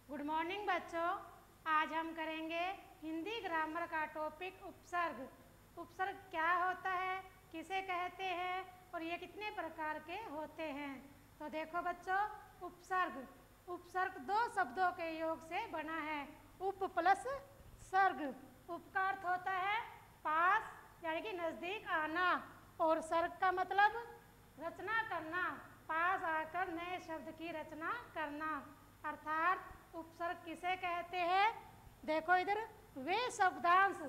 Good morning बच्चों। आज हम करेंगे हिंदी ग्रामर का टॉपिक उपसर्ग। उपसर्ग क्या होता है, किसे कहते हैं और ये कितने प्रकार के होते हैं। तो देखो बच्चों, उपसर्ग दो शब्दों के योग से बना है, उप प्लस सर्ग। उप का अर्थ होता है पास यानी कि नज़दीक आना, और सर्ग का मतलब रचना करना, पास आकर नए शब्द की रचना करना। अर्थात उपसर्ग किसे कहते हैं। देखो इधर, वे शब्दांश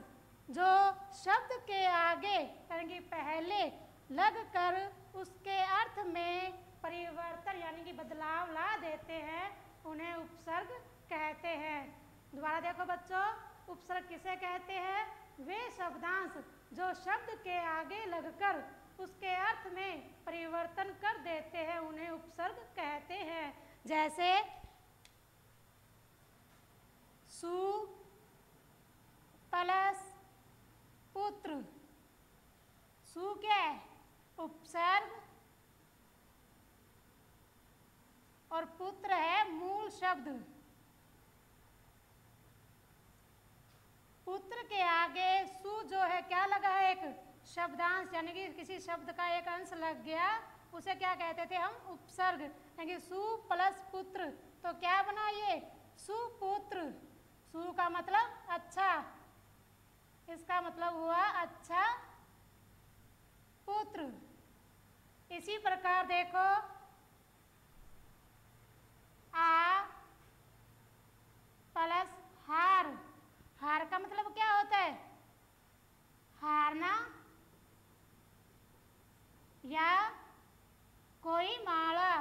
जो शब्द के आगे यानी कि पहले लगकर उसके अर्थ में परिवर्तन यानी कि बदलाव ला देते हैं, उन्हें उपसर्ग कहते हैं। दोबारा देखो बच्चों, उपसर्ग किसे कहते हैं। वे शब्दांश जो शब्द के आगे लगकर उसके अर्थ में परिवर्तन कर देते हैं, उन्हें उपसर्ग कहते हैं। जैसे सु प्लस पुत्र। सु क्या है, उपसर्ग, और पुत्र है मूल शब्द। पुत्र के आगे सु जो है क्या लगा है, एक शब्दांश यानी कि किसी शब्द का एक अंश लग गया, उसे क्या कहते थे हम, उपसर्ग। यानी कि सु प्लस पुत्र, तो क्या बना ये, सुपुत्र। सु का मतलब अच्छा, इसका मतलब हुआ अच्छा पुत्र। इसी प्रकार देखो, आ प्लस हार। हार का मतलब क्या होता है, हारना या कोई माला।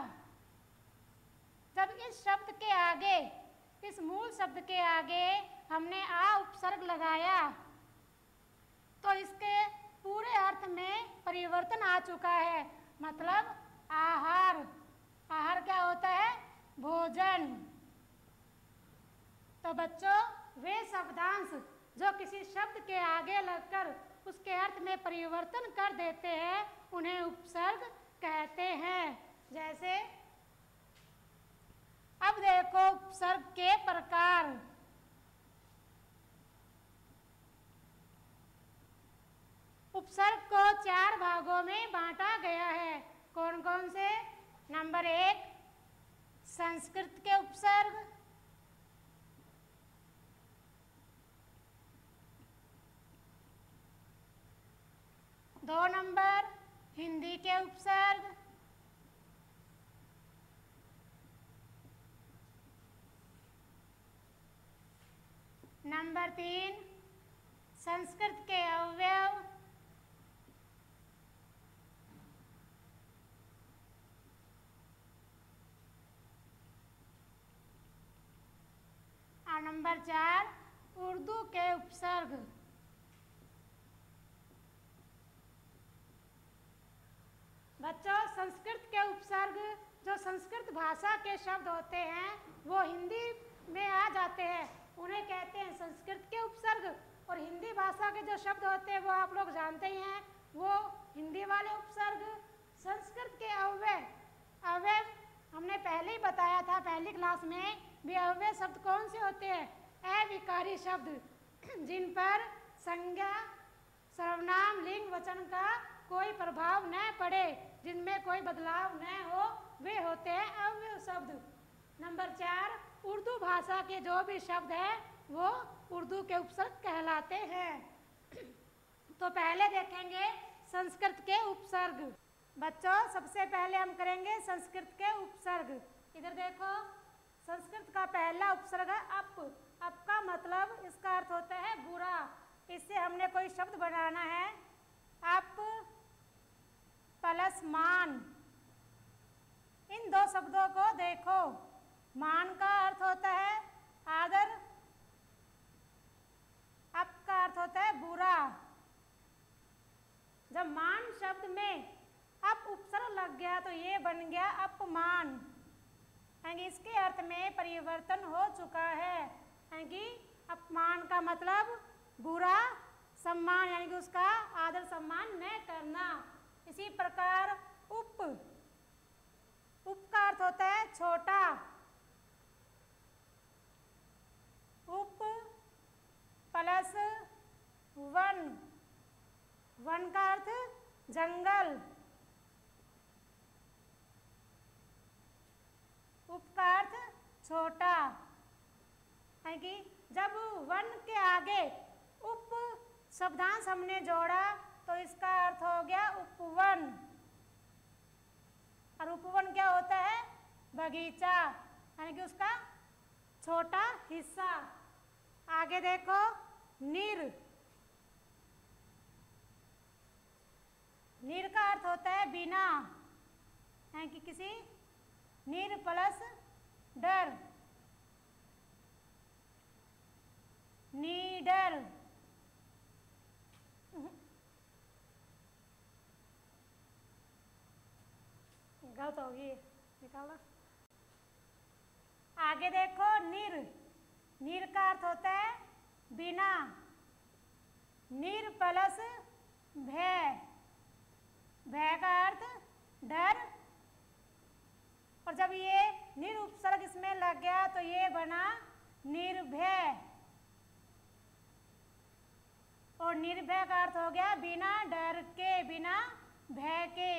जब इस शब्द के आगे, इस मूल शब्द के आगे हमने आ उपसर्ग लगाया, तो इसके पूरे अर्थ में परिवर्तन आ चुका है। मतलब आहार। आहार क्या होता है, भोजन। तो बच्चों, वे शब्दांश जो किसी शब्द के आगे लगकर उसके अर्थ में परिवर्तन कर देते हैं, उन्हें उपसर्ग कहते हैं। जैसे अब देखो उपसर्ग के प्रकार। उपसर्ग को 4 भागों में बांटा गया है। कौन कौन से। नंबर 1 संस्कृत के उपसर्ग, 2 नंबर हिंदी के उपसर्ग, 3 संस्कृत के अवयव, और 4 उर्दू के उपसर्ग। बच्चों, संस्कृत के उपसर्ग जो संस्कृत भाषा के शब्द होते हैं वो हिंदी में आ जाते हैं, उन्हें कहते हैं संस्कृत के उपसर्ग। और हिंदी भाषा के जो शब्द होते हैं वो आप लोग जानते ही हैं, वो हिंदी वाले उपसर्ग। संस्कृत के अव्यय, अव्यय हमने पहले ही बताया था पहली क्लास में भी। अव्यय शब्द कौन से होते हैं, अविकारी शब्द जिन पर संज्ञा, सर्वनाम, लिंग, वचन का कोई प्रभाव न पड़े, जिनमें कोई बदलाव न हो, वे होते हैं अव्यय शब्द। 4 उर्दू भाषा के जो भी शब्द हैं वो उर्दू के उपसर्ग कहलाते हैं। तो पहले देखेंगे संस्कृत के उपसर्ग। बच्चों, सबसे पहले हम करेंगे संस्कृत के उपसर्ग। इधर देखो, संस्कृत का पहला उपसर्ग है अप। अप का मतलब, इसका अर्थ होता है बुरा। इससे हमने कोई शब्द बनाना है, अप प्लस मान। इन 2 शब्दों को देखो, मान का अर्थ होता है आदर, अप का अर्थ होता है बुरा। जब मान शब्द में अप उपसर्ग लग गया तो ये बन गया अपमान। यानी इसके अर्थ में परिवर्तन हो चुका है। यानी अपमान का मतलब बुरा, सम्मान यानी कि उसका आदर सम्मान न करना। इसी प्रकार उप, उप का अर्थ होता है छोटा। वन का अर्थ जंगल, उप का अर्थ छोटा, है कि जब वन के आगे उप शब्दांश हमने जोड़ा तो इसका अर्थ हो गया उपवन। और उपवन क्या होता है? बगीचा, यानी कि उसका छोटा हिस्सा। आगे देखो, निर, निर का अर्थ होता है बिना, यानी कि किसी निर प्लस डर, नीडर। गलत होगी, निकालो। आगे देखो, निर, निर का अर्थ होता है बिना, निर प्लस भय, भय का अर्थ डर। और जब ये निर उपसर्ग इसमें लग गया तो ये बना निर्भय, और निर्भय का अर्थ हो गया बिना डर के, बिना भय के।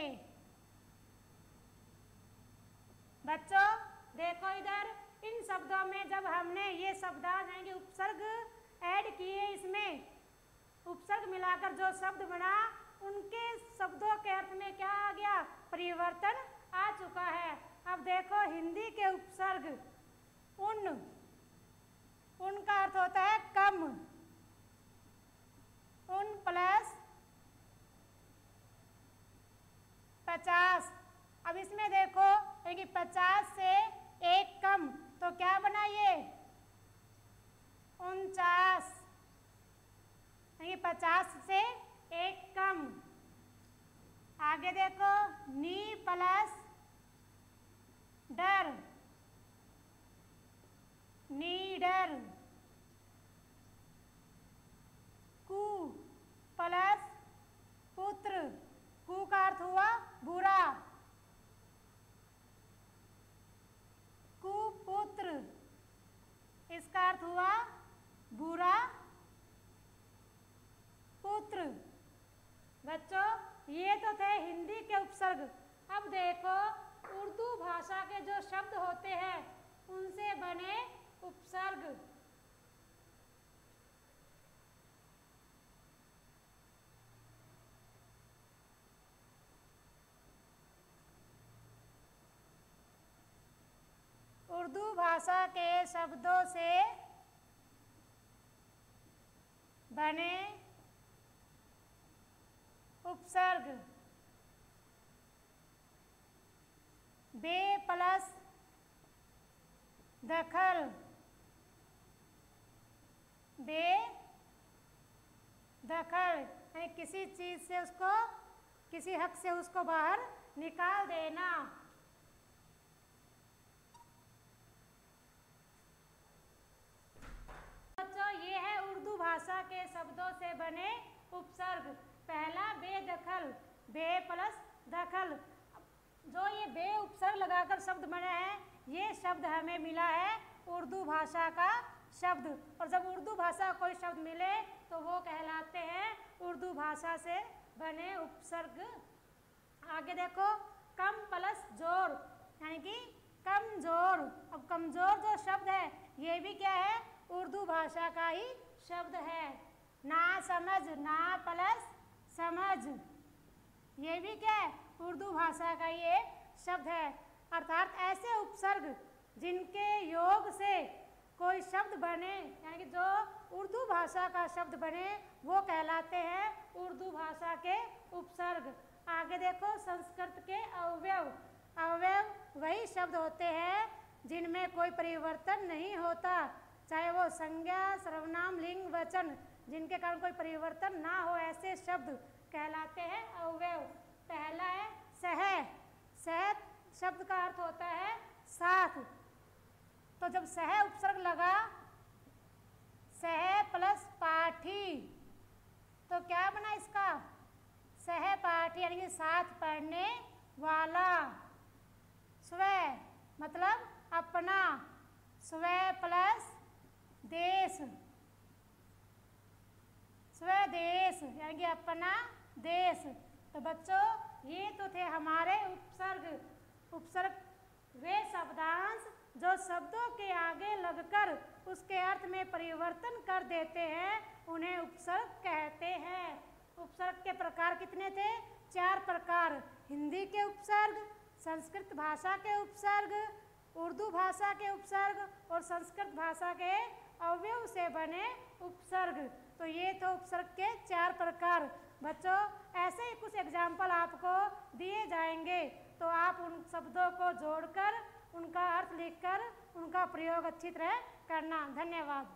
बच्चों देखो इधर, इन शब्दों में जब हमने ये शब्दांश यानी उपसर्ग ऐड किए, इसमें उपसर्ग मिलाकर जो शब्द बना, उनके शब्दों के अर्थ में क्या आ गया? परिवर्तन आ चुका है। अब देखो हिंदी के उपसर्ग, उन, उन का अर्थ होता है कम, उन प्लस 50। अब इसमें देखो कि 50 से एक कम तो क्या बना ये? 49, यानी 50 से एक कम। आगे देखो, नी प्लस डर, नीडर। कु प्लस पुत्र, कु का अर्थ हुआ बुरा, कुपुत्र, इसका अर्थ हुआ बुरा पुत्र। बच्चों ये तो थे हिंदी के उपसर्ग। अब देखो उर्दू भाषा के जो शब्द होते हैं उनसे बने उपसर्ग। उर्दू भाषा के शब्दों से बने उपसर्ग। बे प्लस दखल, बे दखल, यानी किसी चीज से उसको, किसी हक से उसको बाहर निकाल देना। बच्चों ये है उर्दू भाषा के शब्दों से बने उपसर्ग। पहला बेदखल, बे प्लस दखल। जो ये बे उपसर्ग लगाकर शब्द बने हैं, ये शब्द हमें मिला है उर्दू भाषा का शब्द। और जब उर्दू भाषा कोई शब्द मिले तो वो कहलाते हैं उर्दू भाषा से बने उपसर्ग। आगे देखो, कम प्लस जोर, यानी कि कमजोर। अब कमजोर जो शब्द है ये भी क्या है? उर्दू भाषा का ही शब्द है। ना समझ, ना प्लस समझ, ये भी क्या है? उर्दू भाषा का ये शब्द है। अर्थात ऐसे उपसर्ग जिनके योग से कोई शब्द बने, यानी कि जो उर्दू भाषा का शब्द बने, वो कहलाते हैं उर्दू भाषा के उपसर्ग। आगे देखो, संस्कृत के अवयव। अवयव वही शब्द होते हैं जिनमें कोई परिवर्तन नहीं होता, चाहे वो संज्ञा, सर्वनाम, लिंग, वचन, जिनके कारण कोई परिवर्तन ना हो, ऐसे शब्द कहलाते हैं अवयव। पहला है सह। सह शब्द का अर्थ होता है साथ। तो जब सह उपसर्ग लगा, सह प्लस पाठी, तो क्या बना इसका? सहपाठी, यानी कि साथ पढ़ने वाला। स्व मतलब अपना, स्व प्लस देश, स्वदेश, यानी कि अपना देश। तो बच्चों ये तो थे हमारे उपसर्ग। उपसर्ग वे शब्दांश जो शब्दों के आगे लगकर उसके अर्थ में परिवर्तन कर देते हैं, उन्हें उपसर्ग कहते हैं। उपसर्ग के प्रकार कितने थे? 4 प्रकार। हिंदी के उपसर्ग, संस्कृत भाषा के उपसर्ग, उर्दू भाषा के उपसर्ग और संस्कृत भाषा के अवयव से बने उपसर्ग। तो ये तो उपसर्ग के 4 प्रकार। बच्चों ऐसे ही कुछ एग्जाम्पल आपको दिए जाएंगे, तो आप उन शब्दों को जोड़कर उनका अर्थ लिखकर उनका प्रयोग अच्छी तरह करना। धन्यवाद।